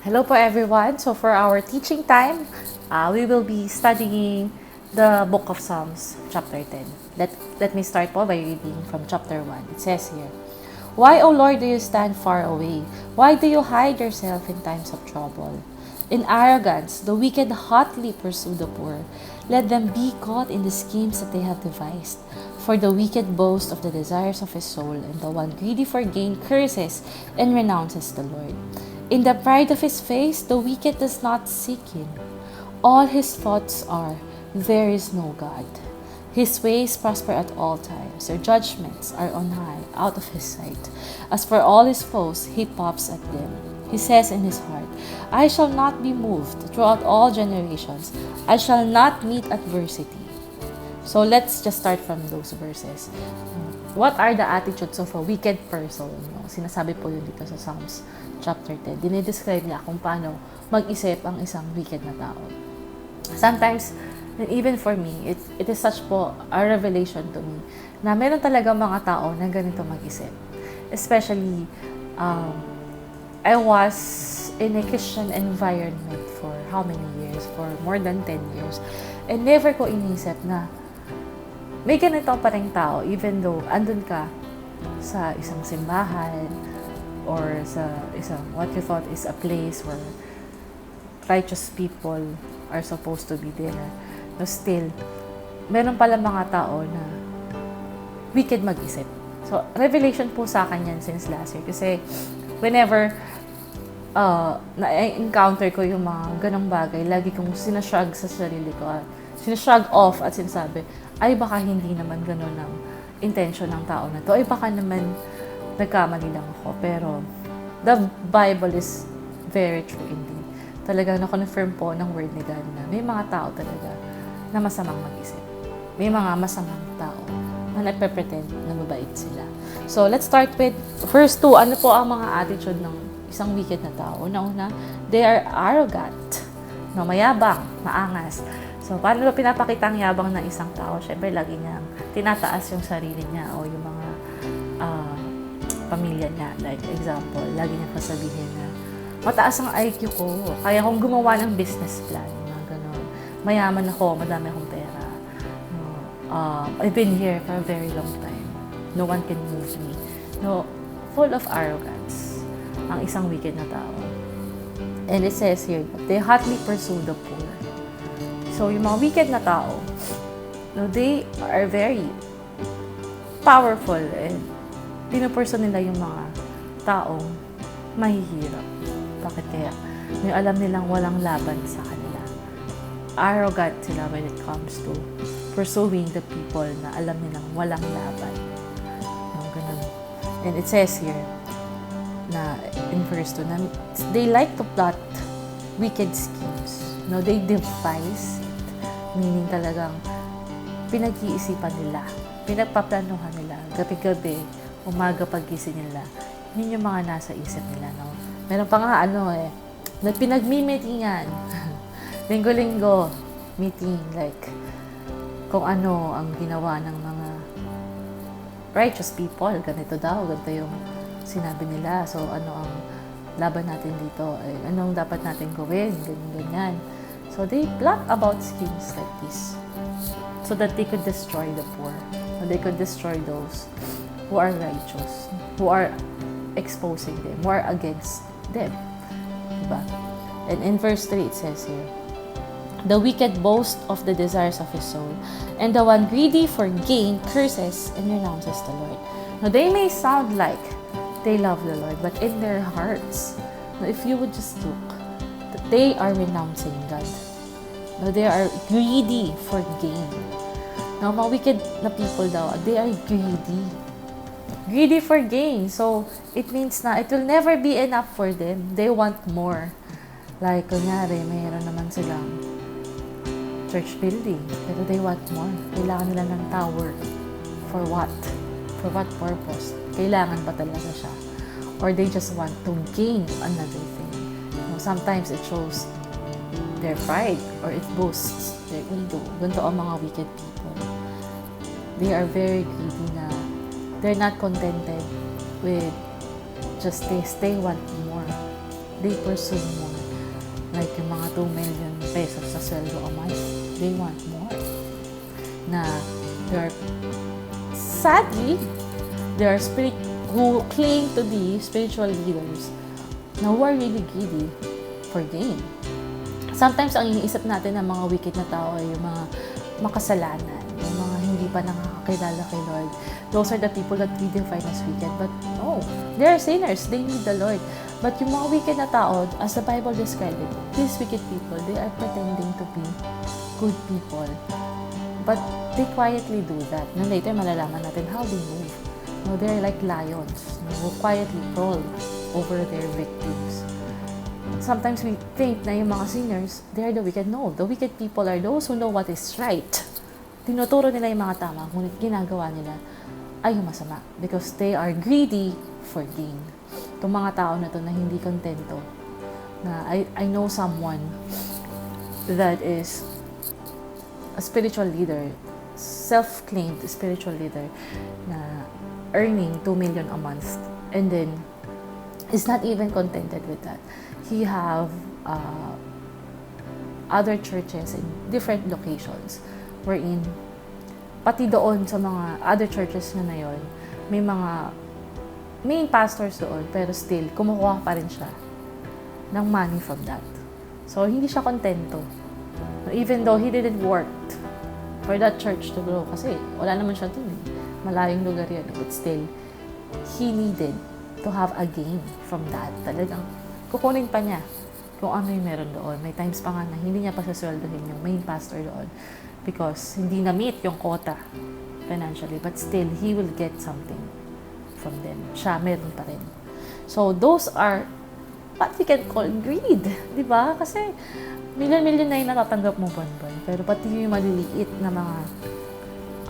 Hello po everyone. So for our teaching time, we will be studying the book of Psalms, chapter 10. Let me start po by reading from chapter 1. It says here, "Why, O Lord, do you stand far away? Why do you hide yourself in times of trouble? In arrogance, the wicked hotly pursue the poor. Let them be caught in the schemes that they have devised. For the wicked boasts of the desires of his soul, and the one greedy for gain curses and renounces the Lord. In the pride of his face, the wicked does not seek him. All his thoughts are, there is no God. His ways prosper at all times. Their judgments are on high, out of his sight. As for all his foes, he puffs at them. He says in his heart, I shall not be moved throughout all generations. I shall not meet adversity." So let's just start from those verses. What are the attitudes of a wicked person? No? Sinasabi po yun dito sa Psalms chapter 10. Dinidescribe niya kung paano mag-isip ang isang wicked na tao. Sometimes, and even for me, it is such po a revelation to me na meron talaga mga tao na ganito mag-isip. Especially, I was in a Christian environment for how many years? For more than 10 years. And never ko inisip na may ganito pa rin tao, even though andun ka sa isang simbahan or sa isang what you thought is a place where righteous people are supposed to be there. No, still, meron pala mga tao na wicked mag-isip. So, revelation po sa akin yan since last year. Kasi, whenever na-encounter ko yung mga ganong bagay, lagi kong sinashrug sa sarili ko. Sinashrug off at sinasabi, ay baka hindi naman gano'n ang intention ng tao na to. Ay baka naman nagkamali lang ako. Pero, the Bible is very true indeed. Talagang na-confirm po ng word ni God na may mga tao talaga na masamang mag-isip. May mga masamang tao na nagpe-pretend na mabait sila. So, let's start with verse 2. Ano po ang mga attitude ng isang wicked na tao? Una-una, they are arrogant. No, mayabang, maangas. So, paano ba pinapakita ang yabang ng isang tao? Siyempre, lagi niyang tinataas yung sarili niya o yung mga pamilya niya. Like, example, lagi niyang sasabihin na, mataas ang IQ ko, kaya kong gumawa ng business plan. Mga ganon. Mayaman ako, madami akong pera. I've been here for a very long time. No one can move me. No, full of arrogance ang isang wicked na tao. And it says here, they hotly pursue the poor. So, yung mga wicked na tao, no, they are very powerful and pinupurso nila yung mga taong mahihirap. Bakit kaya? Yung alam nilang walang laban sa kanila. Arrogant sila when it comes to pursuing the people na alam nilang walang laban. No, ganun. And it says here, na in verse 2, na they like to plot wicked schemes. No, they devise it. Meaning talagang pinag-iisipan nila, pinagpaplanuhan nila, gabi-gabi, umaga pagising nila. Yun yung mga nasa isip nila, no? Meron pa nga na pinagmi-meetingan. Linggo-linggo, meeting, like, kung ano ang ginawa ng mga righteous people. Ganito daw, ganito yung sinabi nila. So, ano ang laban natin dito? Anong dapat natin gawin? Ganyan. So, they plot about schemes like this so that they could destroy the poor. So, they could destroy those who are righteous, who are exposing them, who are against them. Diba? And in verse 3, it says here, the wicked boast of the desires of his soul, and the one greedy for gain curses and renounces the Lord. Now, they may sound like they love the Lord, but in their hearts, now, if you would just look, that they are renouncing God. Now, they are greedy for gain. Now, mga wicked na people daw, they are greedy. Greedy for gain. So, it means na it will never be enough for them. They want more. Like, kunyari, mayroon naman silang church building, pero they want more. Kailangan nila ng tower. For what? For what purpose? Kailangan ba talaga siya? Or they just want to gain another thing. Sometimes it shows their pride or it boasts their ego. Ganito ang mga wicked people. They are very greedy na they're not contented with just this. They want more. they pursue more. Like yung mga 2 million pesos sa sweldo a month, they want more. Na sadly, there are who claim to be spiritual leaders na who are really greedy for gain. Sometimes ang iniisip natin ng mga wicked na tao ay yung mga makasalanan, yung mga hindi pa nakakakilala kay Lord. Those are the people that we define as wicked. But no, they are sinners. They need the Lord. But yung mga wicked na tao, as the Bible describes it, these wicked people, they are pretending to be good people. But they quietly do that. And later, malalaman natin how they move. No, they're like lions, who quietly crawl over their victims. Sometimes we think na yung mga sinners, they're the wicked. No, the wicked people are those who know what is right. Tinuturo nila yung mga tama, ngunit ginagawa nila ay yung masama. Because they are greedy for gain. Itong mga tao na to na hindi kontento. Na I know someone that is a spiritual leader, self-claimed spiritual leader na earning 2 million a month. And then, is not even contented with that. He have other churches in different locations wherein pati doon sa mga other churches na yun, may mga main pastors doon, pero still, kumukuha pa rin siya ng money from that. So, hindi siya kontento. Even though he didn't work for that church to grow, kasi wala naman siya dun eh. Malayong lugar yun. But still, he needed to have a gain from that. Talagang kukunin pa niya kung ano yung meron doon. May times pa nga na hindi niya pa sasweldohin yung main pastor doon because hindi na-meet yung quota financially. But still, he will get something from them. Siya, meron pa rin. So, those are what we can call greed. Diba? Kasi, milyon-milyon na yung natatanggap mo buwan-buwan. Pero pati yung maliliit na mga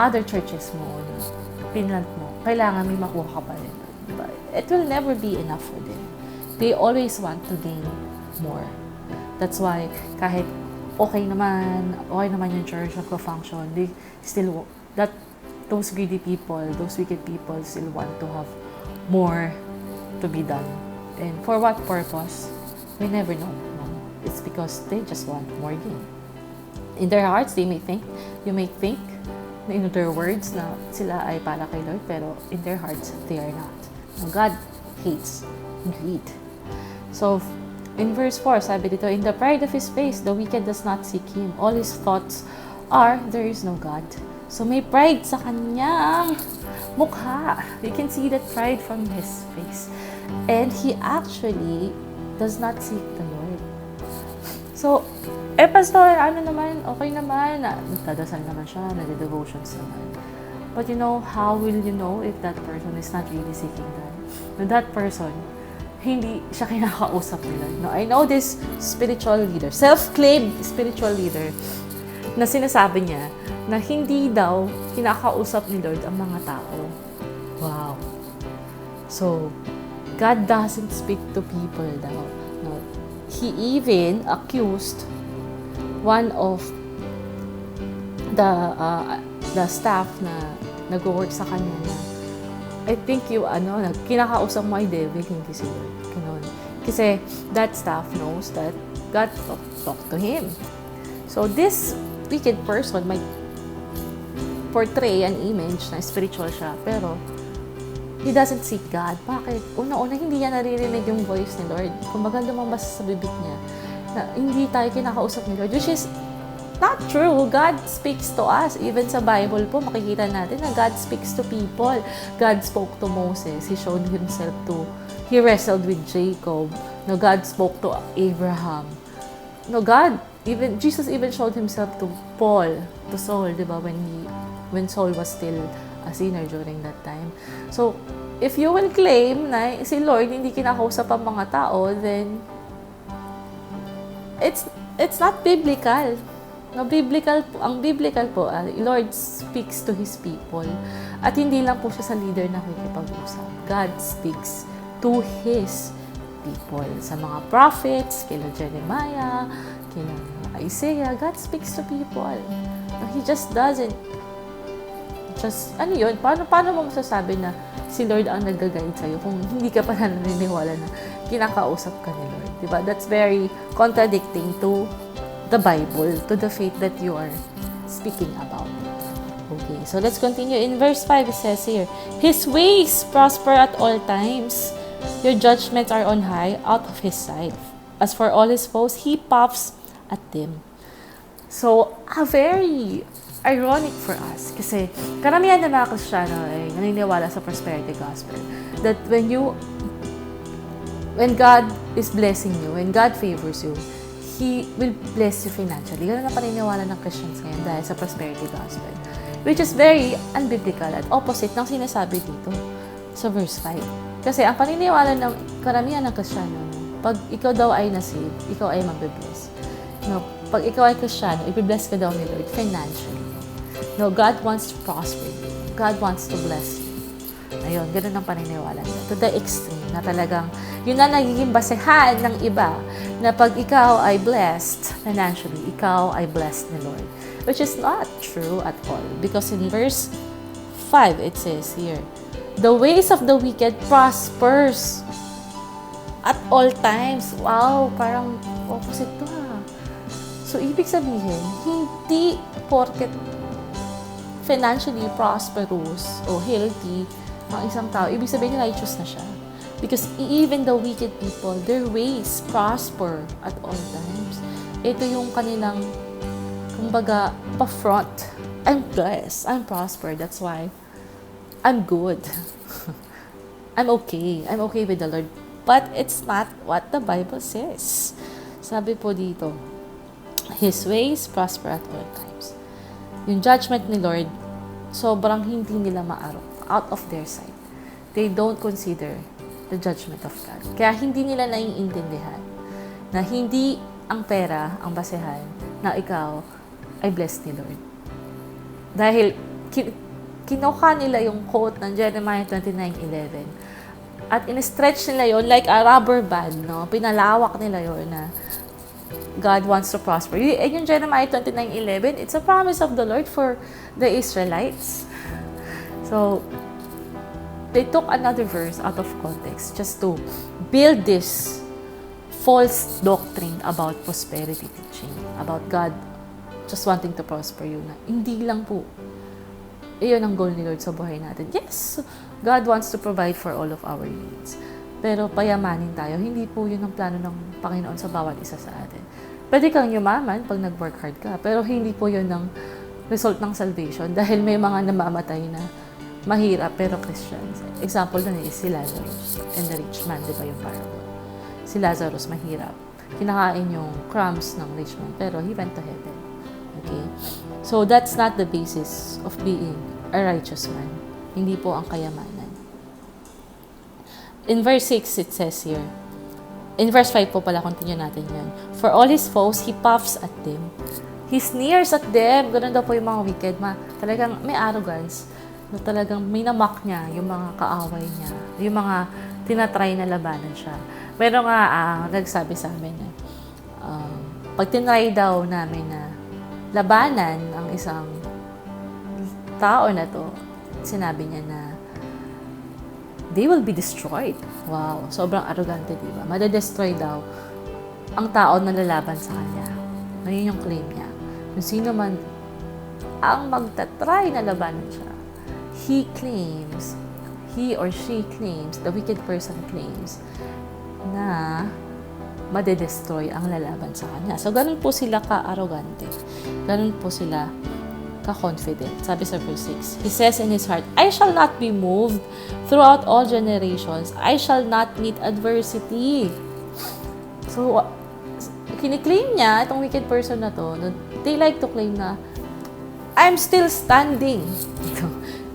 other churches mo, pinlant mo, kailangan may makuha ka pa rin. Diba? It will never be enough for them. They always want to gain more. That's why, kahit okay naman yung church nagko-function, they still, those greedy people, those wicked people still want to have more to be done. And for what purpose? We never know. No? It's because they just want more gain. In their hearts, you may think, in their words na sila ay para kay Lord, pero in their hearts, they are not. God hates greed. So, in verse 4, sabi dito, in the pride of his face, the wicked does not seek him. All his thoughts are, there is no God. So, may pride sa kanyang mukha. You can see that pride from his face. And he actually does not seek the Lord. So, pastor, ano naman, okay naman, nagdadasal naman siya, nagde-devotions naman. But you know, how will you know if that person is not really seeking God? No, that person, hindi siya kinakausap ni Lord. No, I know this spiritual leader, self-claimed spiritual leader, na sinasabi niya na hindi daw kinakausap ni Lord ang mga tao. Wow. So, God doesn't speak to people daw. No. He even accused one of the staff na nag-work sa kanya na I think kinakausap mo ay devil, hindi si Lord. Ganun. Kasi that staff knows that God talk to him. So this wicked person might portray an image na spiritual siya, pero he doesn't seek God. Bakit? Una-una, hindi niya naririnig yung voice ni Lord. Kumbaga lumabas sa bibig niya na hindi tayo kinakausap ni Lord, which is not true. God speaks to us. Even sa Bible po, makikita natin na God speaks to people. God spoke to Moses. He wrestled with Jacob. No, God spoke to Abraham. No, Jesus even showed himself to Saul, di ba, when Saul was still a sinner during that time. So, if you will claim na si Lord hindi kinakausap ang mga tao, then it's not biblical. No, ang biblical po, Lord speaks to His people. At hindi lang po siya sa leader na nakikipag-usap. God speaks to His people. Sa mga prophets, kila Jeremiah, kila Isaiah, God speaks to people. No, He just doesn't just, ano yun, paano mo masasabi na si Lord ang nag-guide sa'yo kung hindi ka pa naniniwala na kinakausap ka ni Lord, diba? That's very contradicting to the Bible, to the faith that you are speaking about. Okay, so let's continue. In verse 5, it says here, His ways prosper at all times. Your judgments are on high, out of His sight. As for all His foes, He puffs at them. So, very ironic for us. Kasi karamihan ng mga Kristiyano ay naniniwala sa prosperity gospel. That when God is blessing you, when God favors you, He will bless you financially. Ganun ang paniniwala ng Christians ngayon dahil sa prosperity gospel. Which is very unbiblical at opposite ng sinasabi dito sa verse 5. Kasi ang paniniwala ng karamihan ng Kristiyano, pag ikaw daw ay nasave, ikaw ay magbe-bless. No, pag ikaw ay Kristiyano, ipibless ka daw ni Lord financially. No, God wants to prosper you. God wants to bless you. Ayun, ganun ang paniniwala niya. To the extreme, na talagang, yun na nagiging basehan ng iba, na pag ikaw ay blessed financially, ikaw ay blessed ni Lord. Which is not true at all. Because in verse 5, it says here, the ways of the wicked prospers at all times. Wow, parang opposite to ha. So, ibig sabihin, hindi porket financially prosperous o healthy ang isang tao, ibig sabihin righteous na siya. Because even the wicked people, their ways prosper at all times. Ito yung kanilang, kumbaga, pa-front. I'm blessed. I'm prospered. That's why I'm good. I'm okay. I'm okay with the Lord. But it's not what the Bible says. Sabi po dito, His ways prosper at all times. Yung judgment ni Lord, sobrang hindi nila maarok. Out of their sight. They don't consider the judgment of God. Kaya hindi nila naiintindihan na hindi ang pera ang basehan na ikaw ay blessed ni Lord. Dahil kinuha nila yung quote ng Jeremiah 29:11 at in-stretch nila yon like a rubber band, no? Pinalawak nila yon na God wants to prosper. Yung Jeremiah 29:11, it's a promise of the Lord for the Israelites. So, they took another verse out of context just to build this false doctrine about prosperity teaching, about God just wanting to prosper you na hindi lang po. Iyon ang goal ni Lord sa buhay natin. Yes, God wants to provide for all of our needs. Pero payamanin tayo, hindi po yun ang plano ng Panginoon sa bawat isa sa atin. Pwede kang yumaman pag nag-work hard ka, pero hindi po yun ang result ng salvation dahil may mga namamatay na mahirap pero Christians. Example na is si Lazarus and the rich man, di ba yung parable? Si Lazarus mahirap. Kinakain yung crumbs ng rich man pero he went to heaven. Okay? So that's not the basis of being a righteous man. Hindi po ang kayamanan. In verse 6, it says here, in verse 5 po pala, continue natin yan. For all his foes, he puffs at them. He sneers at them. Ganun daw po yung mga wicked. Talagang may arrogance. Na talagang minamak niya yung mga kaaway niya. Yung mga tinatry na labanan siya. Pero nga, nagsabi sa amin na pag tinry daw namin na labanan ang isang tao na to, sinabi niya na they will be destroyed. Wow, sobrang arrogante, di ba? Madedestroy daw ang tao na lalaban sa kanya. Ngayon yung claim niya. Kung sino man ang magtatry na labanan siya, he or she claims, the wicked person claims, na madedestroy ang lalaban sa kanya. So, ganun po sila ka-arrogante. Ganun po sila ka-confident. Sabi sa verse 6, he says in his heart, I shall not be moved throughout all generations. I shall not meet adversity. So, kiniklaim niya, itong wicked person na to, they like to claim na, I'm still standing.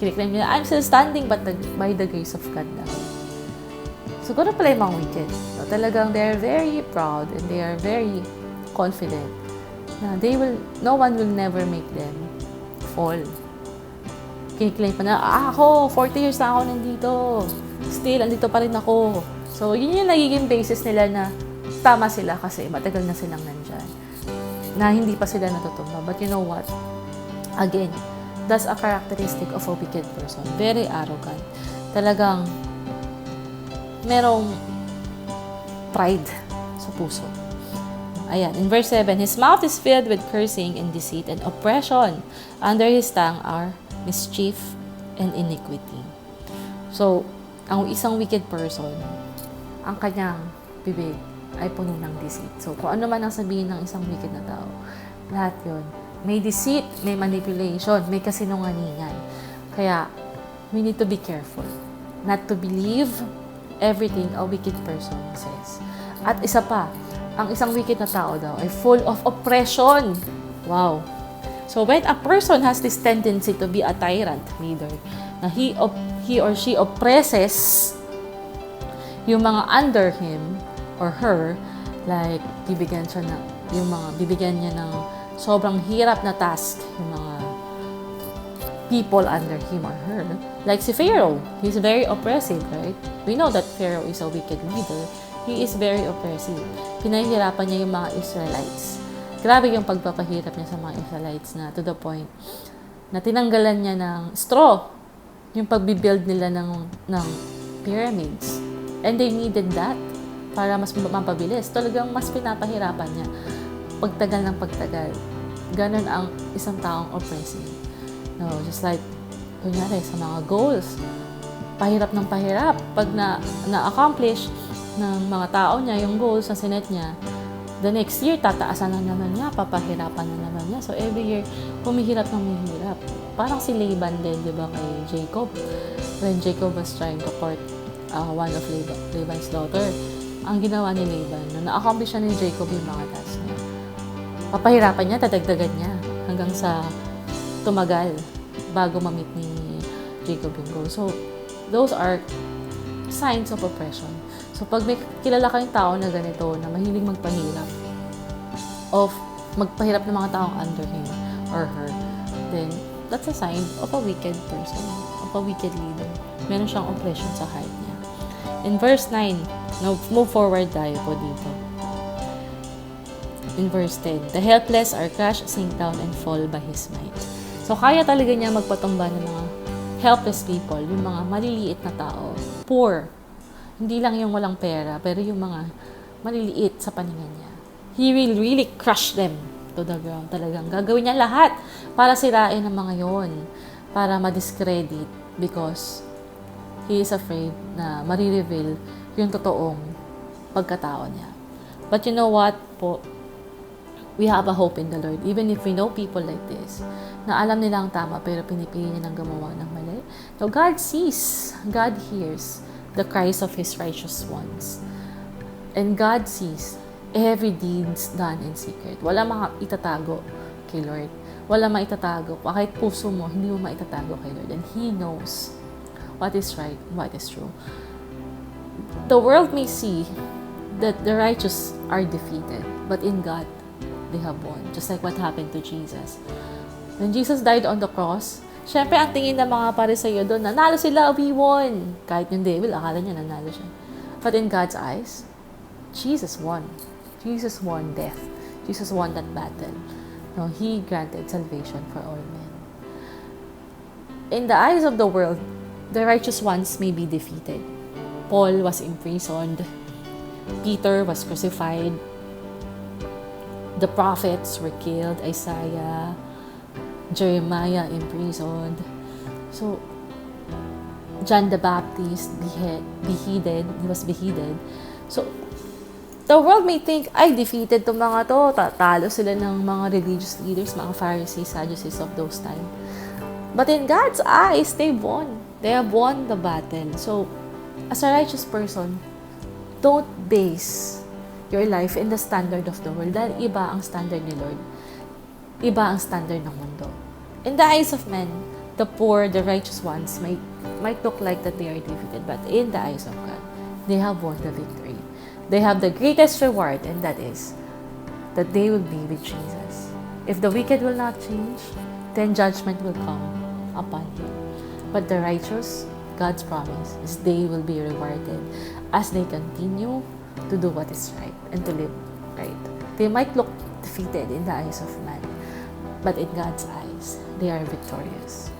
Kiniklaim niya, I'm still standing but by the grace of God na. So, gano'n pala yung mga wicked. No, talagang they are very proud and they are very confident na no one will never make them fall. Kiniklaim pa na, ako, 40 years na ako nandito. Still, andito pa rin ako. So, yun yung nagiging basis nila na tama sila kasi matagal na silang nandyan. Na hindi pa sila natutumba. But you know what? Again, That's a characteristic of a wicked person. Very arrogant. Talagang merong pride sa puso. Ayan, in verse 7, his mouth is filled with cursing and deceit and oppression. Under his tongue are mischief and iniquity. So, ang isang wicked person, ang kanyang bibig ay puno ng deceit. So, kung ano man ang sabihin ng isang wicked na tao, lahat yun. May deceit, may manipulation, may kasinungalingan. Kaya, we need to be careful not to believe everything a wicked person says. At isa pa, ang isang wicked na tao daw ay full of oppression. Wow! So, when a person has this tendency to be a tyrant leader, na he or she oppresses yung mga under him or her, like, bibigyan niya ng sobrang hirap na task yung mga people under him or her. Like si Pharaoh, he's very oppressive, right? We know that Pharaoh is a wicked leader. He is very oppressive. Pinahihirapan niya yung mga Israelites. Grabe yung pagpapahirap niya sa mga Israelites na to the point na tinanggalan niya ng straw yung pagbibuild nila ng pyramids. And they needed that para mas mapabilis. Talagang mas pinapahirapan niya pagtagal ng pagtagal. Ganon ang isang taong oppressive. No, just like, kunyari, sa mga goals, pahirap ng pahirap. Pag na-accomplish ng mga tao niya yung goals na sinet niya, the next year, tataasan na naman niya, papahirapan na naman niya. So, every year, humihirap ng humihirap. Parang si Laban din, di ba, kay Jacob. When Jacob was trying to court one of Laban's daughter, ang ginawa ni Laban, nung na-accomplish siya ni Jacob yung mga tasks niya, papahirapan niya, tatagdagan niya, hanggang sa tumagal bago ma-meet ni Jacob yung goal. So, those are signs of oppression. So, pag may kilala kayong tao na ganito, na mahilig magpahirap, magpahirap ng mga taong under him or her, then that's a sign of a wicked person, of a wicked leader. Meron siyang oppression sa heart niya. In verse 9, move forward tayo po dito. In verse 10, the helpless are crushed, sink down, and fall by his might. So, kaya talaga niya magpatumba ng mga helpless people, yung mga maliliit na tao. Poor. Hindi lang yung walang pera, pero yung mga maliliit sa paningin niya. He will really crush them to the ground. Talagang gagawin niya lahat para sirain ang mga yon, para ma-discredit, because he is afraid na marireveal yung totoong pagkatao niya. But you know what po? We have a hope in the Lord. Even if we know people like this, na alam nila ang tama pero pinipili nilang gumawa ng mali. So God sees, God hears the cries of His righteous ones. And God sees every deeds done in secret. Wala maitatago kay Lord. Wala maitatago. Kahit puso mo, hindi mo maitatago kay Lord. And He knows what is right and what is true. The world may see that the righteous are defeated, but in God, they have won. Just like what happened to Jesus. When Jesus died on the cross, syempre ang tingin ng mga Pariseyo doon, nanalo sila, we won. Kahit yung devil, akala niya nanalo siya. But in God's eyes, Jesus won. Jesus won death. Jesus won that battle. No, He granted salvation for all men. In the eyes of the world, the righteous ones may be defeated. Paul was imprisoned. Peter was crucified. The prophets were killed. Isaiah, Jeremiah imprisoned. So, John the Baptist beheaded. He was beheaded. So, the world may think, ay, defeated itong mga to. Talo sila ng mga religious leaders, mga Pharisees, Sadducees of those time. But in God's eyes, they won. They have won the battle. So, as a righteous person, don't base your life in the standard of the world. Dahil iba ang standard ni Lord. Iba ang standard ng mundo. In the eyes of men, the poor, the righteous ones might look like that they are defeated. But in the eyes of God, they have won the victory. They have the greatest reward, and that is that they will be with Jesus. If the wicked will not change, then judgment will come upon him. But the righteous, God's promise is they will be rewarded as they continue to do what is right and to live right. They might look defeated in the eyes of man, but in God's eyes, they are victorious.